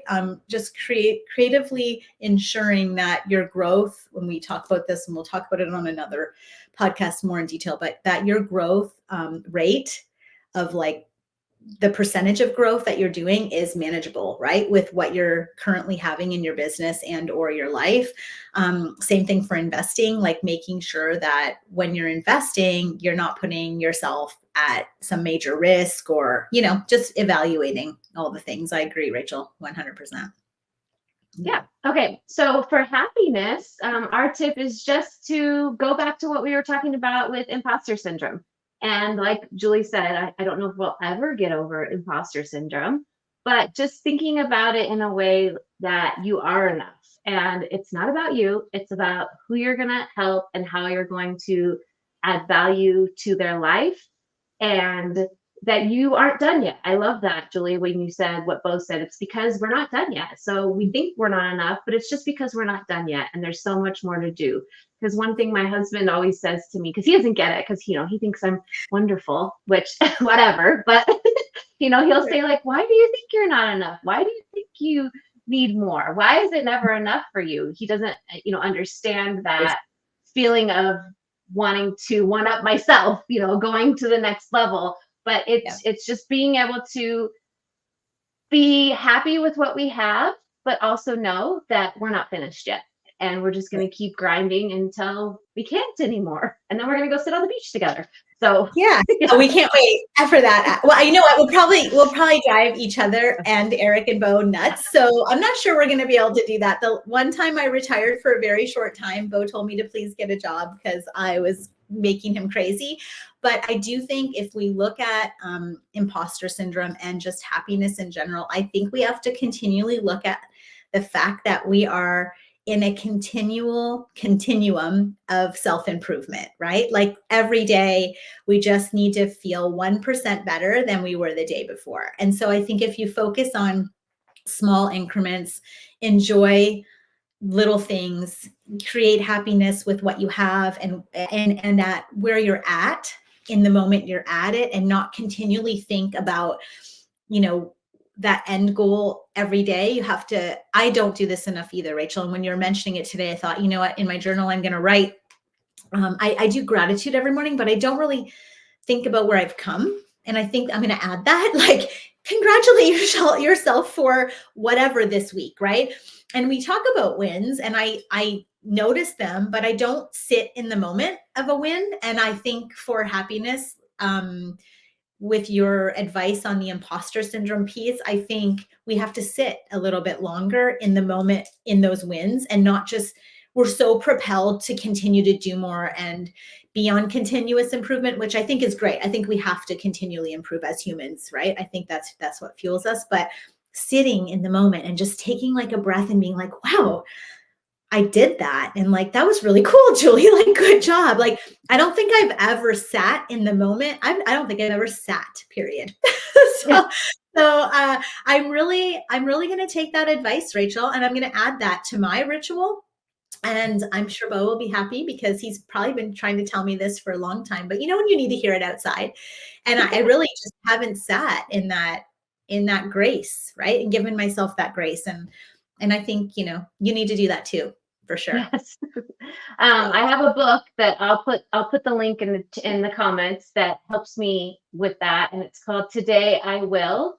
Just creatively ensuring that your growth, when we talk about this, and we'll talk about it on another podcast more in detail, but that your growth rate of like the percentage of growth that you're doing is manageable, right? With what you're currently having in your business and or your life. Same thing for investing, like making sure that when you're investing, you're not putting yourself at some major risk, or, just evaluating all the things. I agree, Rachel, 100%. Yeah. Okay. So for happiness, our tip is just to go back to what we were talking about with imposter syndrome. And like Julie said, I don't know if we'll ever get over imposter syndrome, but just thinking about it in a way that you are enough. And it's not about you. It's about who you're going to help and how you're going to add value to their life, and that you aren't done yet. I love that, Julie, when you said what Bo said. It's because we're not done yet. So we think we're not enough, but it's just because we're not done yet. And there's so much more to do. Because one thing my husband always says to me, because he doesn't get it, because, he thinks I'm wonderful, which whatever, but, he'll say like, why do you think you're not enough? Why do you think you need more? Why is it never enough for you? He doesn't, understand that feeling of wanting to one up myself, going to the next level. But it's just being able to be happy with what we have, but also know that we're not finished yet. And we're just going to keep grinding until we can't anymore. And then we're going to go sit on the beach together. So yeah. Oh, we can't wait for that. Well, you know what? We'll probably drive each other and Eric and Bo nuts. So I'm not sure we're going to be able to do that. The one time I retired for a very short time, Bo told me to please get a job because I was making him crazy. But I do think if we look at imposter syndrome and just happiness in general, I think we have to continually look at the fact that we are in a continuum of self-improvement, right? Like every day, we just need to feel 1% better than we were the day before. And so I think if you focus on small increments, enjoy little things, create happiness with what you have, and at where you're at in the moment you're at it, and not continually think about, that end goal every day. You have to, I don't do this enough either, Rachel. And when you're mentioning it today, I thought, you know what, in my journal, I'm going to write, I do gratitude every morning, but I don't really think about where I've come. And I think I'm going to add that, like, congratulate yourself for whatever this week, right? And we talk about wins, and I notice them, but I don't sit in the moment of a win. And I think for happiness, with your advice on the imposter syndrome piece, I think we have to sit a little bit longer in the moment in those wins, and not just, we're so propelled to continue to do more and be on continuous improvement, which I think is great. I think we have to continually improve as humans, right? I think that's what fuels us. But sitting in the moment and just taking like a breath and being like, wow, I did that. And like, that was really cool, Julie. Like, good job. Like, I don't think I've ever sat in the moment. I don't think I've ever sat, period. so, I'm really going to take that advice, Rachel, and I'm going to add that to my ritual. And I'm sure Bo will be happy, because he's probably been trying to tell me this for a long time, but you know, when you need to hear it outside, and I really just haven't sat in that grace, right? And given myself that grace. And I think, you know, you need to do that too, for sure. Yes. I have a book that I'll put the link in the comments that helps me with that. And it's called Today I Will.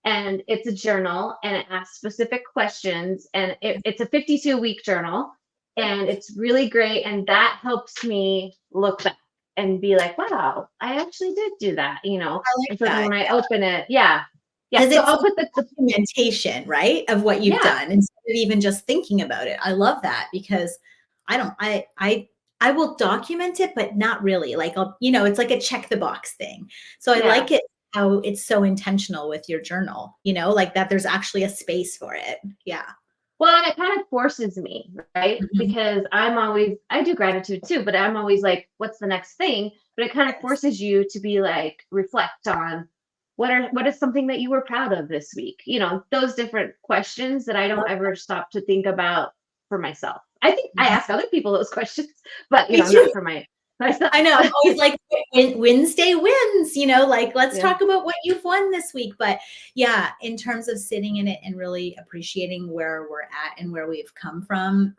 And it's a journal, and it asks specific questions, and it's a 52-week journal, and it's really great. And that helps me look back and be like, wow, I actually did do that, you know? And so then when I open it, yeah. So I'll put the documentation, right, of what you've done, instead of even just thinking about it. I love that, because I will document it, but not really. Like, I'll, you know, it's like a check the box thing. So I like it how it's so intentional with your journal, you know, like that there's actually a space for it. Yeah. Well, it kind of forces me, right? Mm-hmm. Because I do gratitude too, but I'm always like, what's the next thing? But it kind of forces you to be like, reflect on what is something that you were proud of this week? You know, those different questions that I don't ever stop to think about for myself. I think I ask other people those questions, but you know, not for myself. I know. I'm always like, Wednesday wins, you know, like, let's talk about what you've won this week. But yeah, in terms of sitting in it and really appreciating where we're at and where we've come from.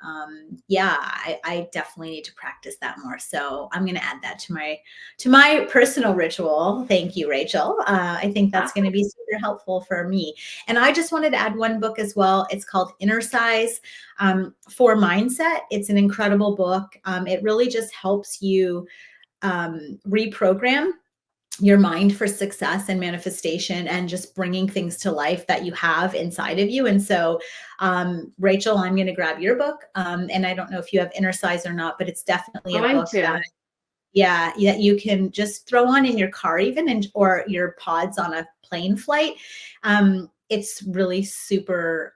I definitely need to practice that more. So I'm going to add that to my personal ritual. Thank you, Rachel. I think that's going to be super helpful for me. And I just wanted to add one book as well. It's called Immerse for Mindset. It's an incredible book. It really just helps you reprogram your mind for success and manifestation, and just bringing things to life that you have inside of you. And so, Rachel, I'm going to grab your book. And I don't know if you have Immerse or not, but it's definitely a book that you can just throw on in your car even, or your pods on a plane flight. It's really super,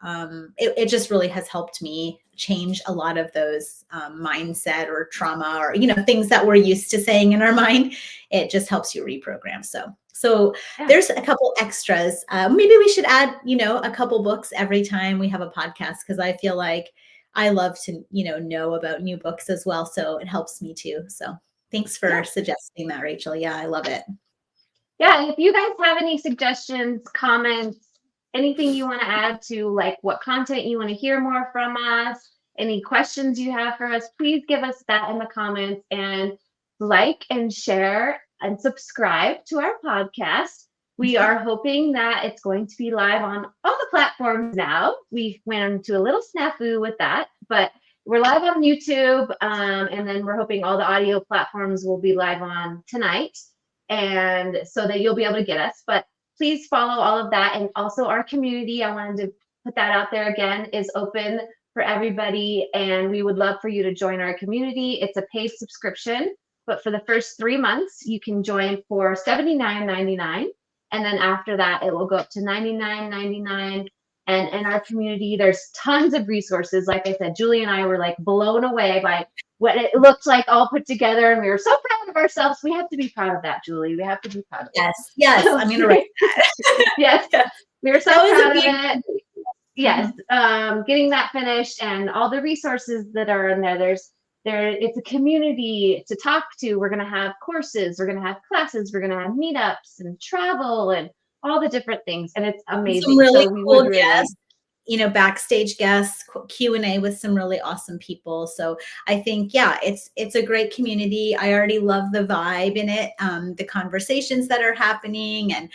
it just really has helped me change a lot of those mindset or trauma, or, you know, things that we're used to saying in our mind. It just helps you reprogram. So there's a couple extras. Maybe we should add, you know, a couple books every time we have a podcast, because I feel like I love to, you know about new books as well. So it helps me too. So thanks for suggesting that, Rachel. Yeah, I love it. Yeah, and if you guys have any suggestions, comments, anything you want to add to, like, what content you want to hear more from us, any questions you have for us, please give us that in the comments, and like and share and subscribe to our podcast. We are hoping that it's going to be live on all the platforms now. We went into a little snafu with that, but we're live on YouTube, and then we're hoping all the audio platforms will be live on tonight, and so that you'll be able to get us. But please follow all of that. And also our community, I wanted to put that out there again, is open for everybody. And we would love for you to join our community. It's a paid subscription, but for the first 3 months, you can join for $79.99. And then after that, it will go up to $99.99. And in our community, there's tons of resources. Like I said, Julie and I were like blown away by what it looked like all put together, and we were so proud of ourselves. We have to be proud of that, Julie. We have to be proud of it. Yes, I'm going to write that. Yes, we were so proud of it. Yes, getting that finished, and all the resources that are in there. It's a community to talk to. We're going to have courses, we're going to have classes, we're going to have meetups and travel and all the different things, and it's amazing. Some really cool guests. backstage guests, Q&A with some really awesome people. So I think, yeah, it's a great community. I already love the vibe in it, the conversations that are happening, and,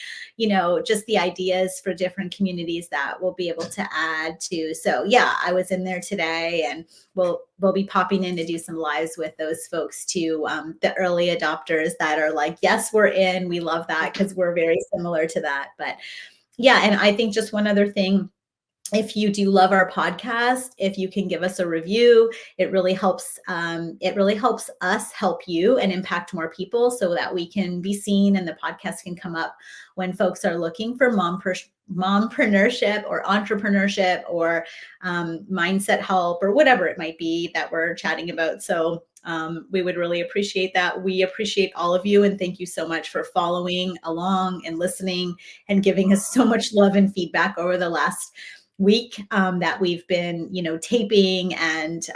just the ideas for different communities that we'll be able to add to. So yeah, I was in there today, and we'll be popping in to do some lives with those folks too. The early adopters that are like, yes, we're in. We love that because we're very similar to that. But yeah, and I think just one other thing, if you do love our podcast, if you can give us a review, it really helps. It really helps us help you and impact more people, so that we can be seen and the podcast can come up when folks are looking for mompreneurship or entrepreneurship or mindset help or whatever it might be that we're chatting about. So we would really appreciate that. We appreciate all of you, and thank you so much for following along and listening and giving us so much love and feedback over the last week that we've been, taping and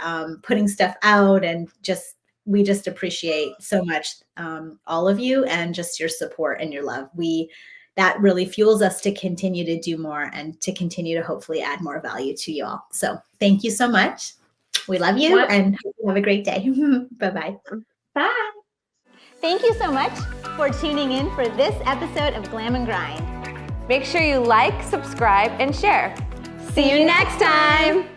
putting stuff out, and we just appreciate so much all of you and just your support and your love. That really fuels us to continue to do more and to continue to hopefully add more value to you all. So thank you so much. We love you and have a great day. Bye-bye. Bye. Thank you so much for tuning in for this episode of Glam and Grind. Make sure you like, subscribe, and share. See you next time.